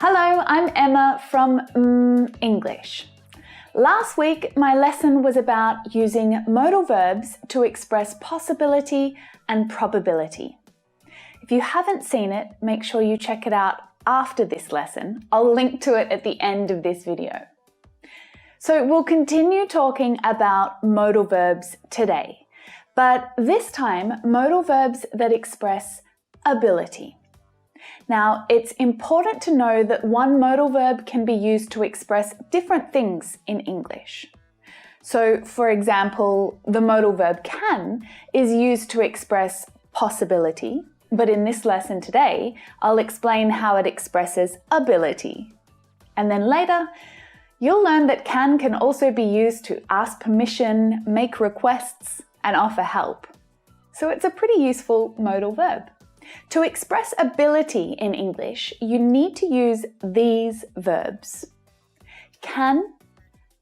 Hello, I'm Emma from English. Last week, my lesson was about using modal verbs to express possibility and probability. If you haven't seen it, make sure you check it out after this lesson. I'll link to it at the end of this video. So we'll continue talking about modal verbs today, but this time modal verbs that express ability. Now, it's important to know that one modal verb can be used to express different things in English. So, for example, the modal verb can is used to express possibility, but in this lesson today, I'll explain how it expresses ability. And then later, you'll learn that can also be used to ask permission, make requests, and offer help. So it's a pretty useful modal verb. To express ability in English, you need to use these verbs: can,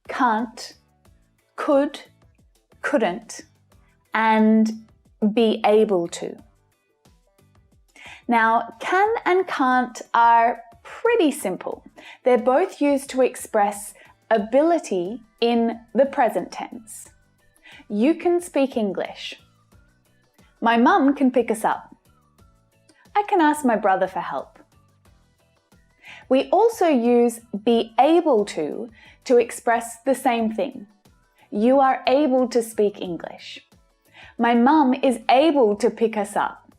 can't, could, couldn't, and be able to. Now, can and can't are pretty simple. They're both used to express ability in the present tense. You can speak English. My mum can pick us up. I can ask my brother for help. We also use be able to express the same thing. You are able to speak English. My mum is able to pick us up.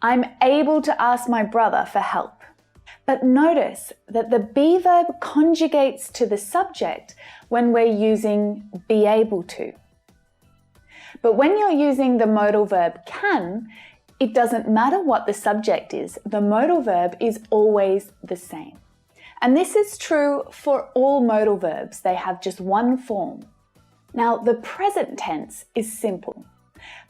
I'm able to ask my brother for help. But notice that the be verb conjugates to the subject when we're using be able to. But when you're using the modal verb can, it doesn't matter what the subject is, the modal verb is always the same. And this is true for all modal verbs, they have just one form. Now, the present tense is simple,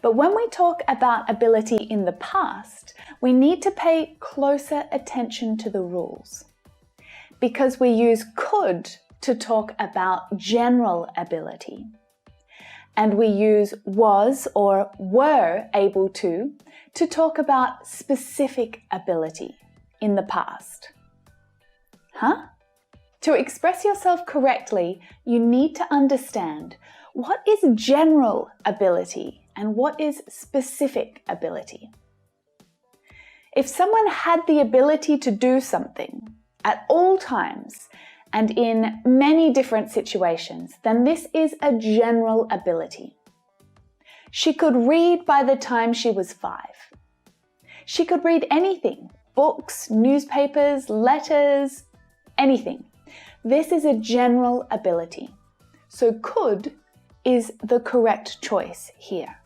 but when we talk about ability in the past, we need to pay closer attention to the rules. Because we use could to talk about general ability, and we use was or were able to talk about specific ability in the past. To express yourself correctly, you need to understand what is general ability and what is specific ability. If someone had the ability to do something at all times and in many different situations, then this is a general ability. She could read by the time she was 5. She could read anything, books, newspapers, letters, anything. This is a general ability. So could is the correct choice here.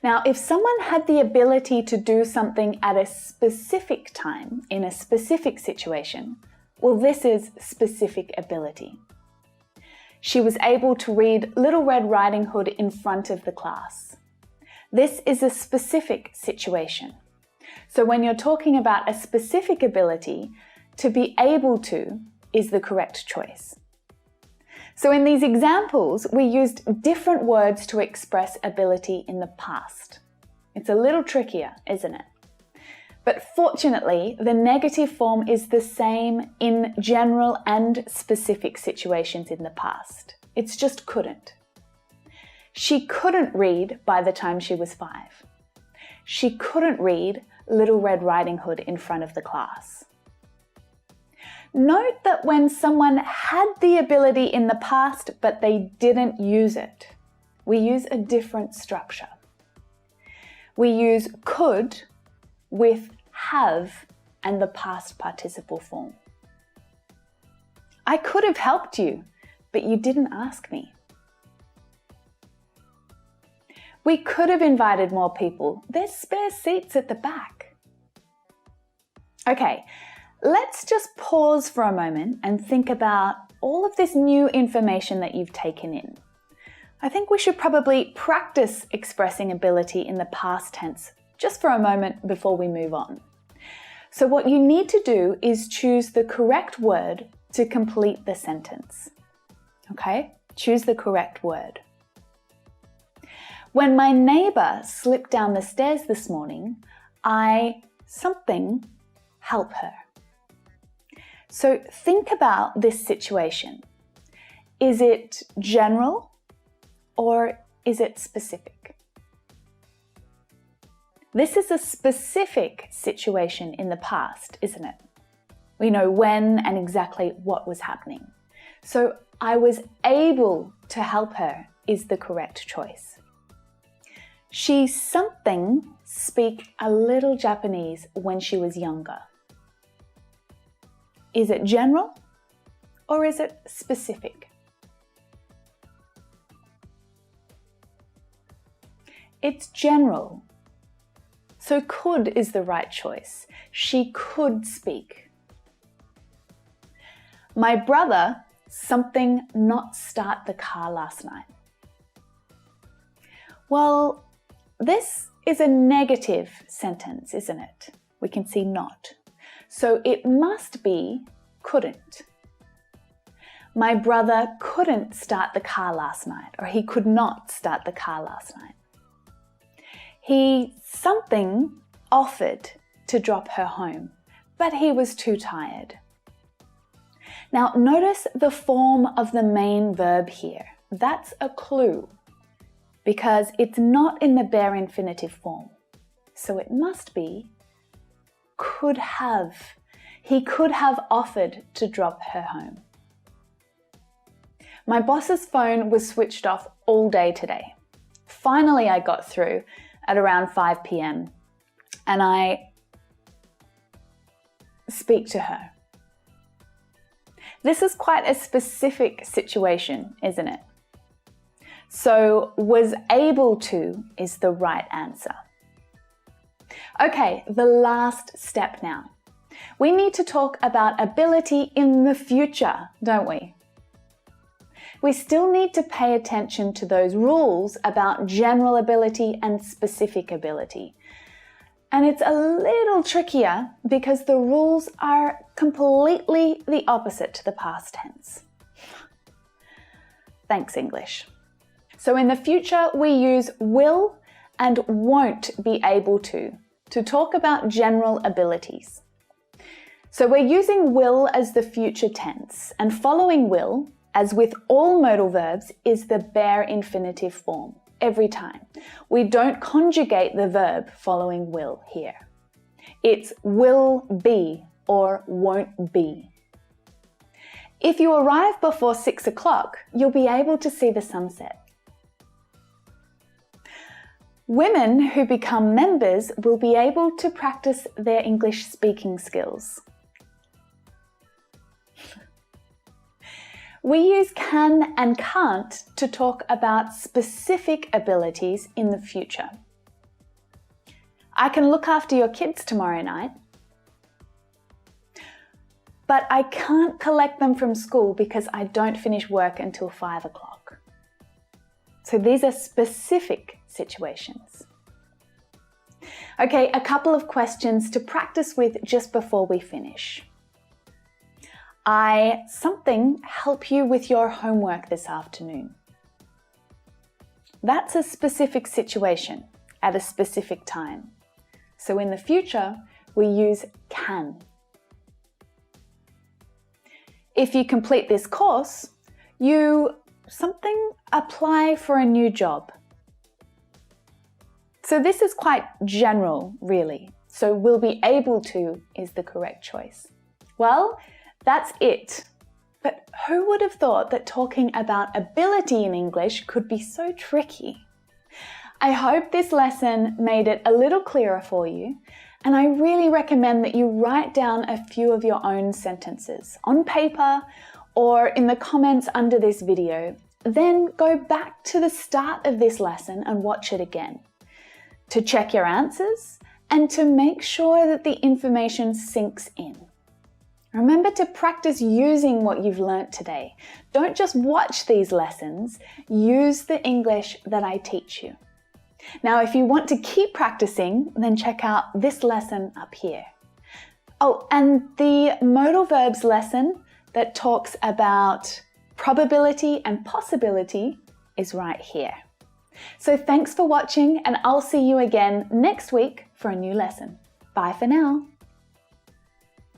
Now, if someone had the ability to do something at a specific time, in a specific situation, well, this is specific ability. She was able to read Little Red Riding Hood in front of the class. This is a specific situation. So when you're talking about a specific ability, to be able to is the correct choice. So in these examples, we used different words to express ability in the past. It's a little trickier, isn't it? But fortunately, the negative form is the same in general and specific situations in the past. It's just couldn't. She couldn't read by the time she was 5. She couldn't read Little Red Riding Hood in front of the class. Note that when someone had the ability in the past, but they didn't use it, we use a different structure. We use could with have and the past participle form. I could have helped you, but you didn't ask me. We could have invited more people. There's spare seats at the back. Okay, let's just pause for a moment and think about all of this new information that you've taken in. I think we should probably practice expressing ability in the past tense just for a moment before we move on. So what you need to do is choose the correct word to complete the sentence. Okay? Choose the correct word. When my neighbor slipped down the stairs this morning, I something help her. So think about this situation. Is it general or is it specific? This is a specific situation in the past, isn't it? We know when and exactly what was happening. So I was able to help her is the correct choice. She something speak a little Japanese when she was younger. Is it general or is it specific? It's general. So could is the right choice. She could speak. My brother something not start the car last night. Well, this is a negative sentence, isn't it? We can see not. So it must be couldn't. My brother couldn't start the car last night, or he could not start the car last night. He something offered to drop her home, but he was too tired. Now notice the form of the main verb here. That's a clue because it's not in the bare infinitive form. So it must be could have. He could have offered to drop her home. My boss's phone was switched off all day today. Finally, I got through at around 5 p.m. and I speak to her. This is quite a specific situation, isn't it? So was able to is the right answer. Okay, the last step now. We need to talk about ability in the future, don't we? We still need to pay attention to those rules about general ability and specific ability. And it's a little trickier because the rules are completely the opposite to the past tense. Thanks, English. So in the future, we use will and won't be able to talk about general abilities. So we're using will as the future tense, and following will, as with all modal verbs, is the bare infinitive form. Every time. We don't conjugate the verb following will here. It's will be or won't be. If you arrive before 6 o'clock, you'll be able to see the sunset. Women who become members will be able to practice their English speaking skills. We use can and can't to talk about specific abilities in the future. I can look after your kids tomorrow night, but I can't collect them from school because I don't finish work until 5 o'clock. So these are specific situations. Okay, a couple of questions to practice with just before we finish. I something help you with your homework this afternoon. That's a specific situation at a specific time. So in the future, we use can. If you complete this course, you something apply for a new job. So this is quite general, really. So will be able to is the correct choice. Well, that's it. But who would have thought that talking about ability in English could be so tricky? I hope this lesson made it a little clearer for you, and I really recommend that you write down a few of your own sentences on paper or in the comments under this video. Then go back to the start of this lesson and watch it again to check your answers and to make sure that the information sinks in. Remember to practice using what you've learnt today. Don't just watch these lessons, use the English that I teach you. Now, if you want to keep practicing, then check out this lesson up here. Oh, and the modal verbs lesson that talks about probability and possibility is right here. So thanks for watching, and I'll see you again next week for a new lesson. Bye for now.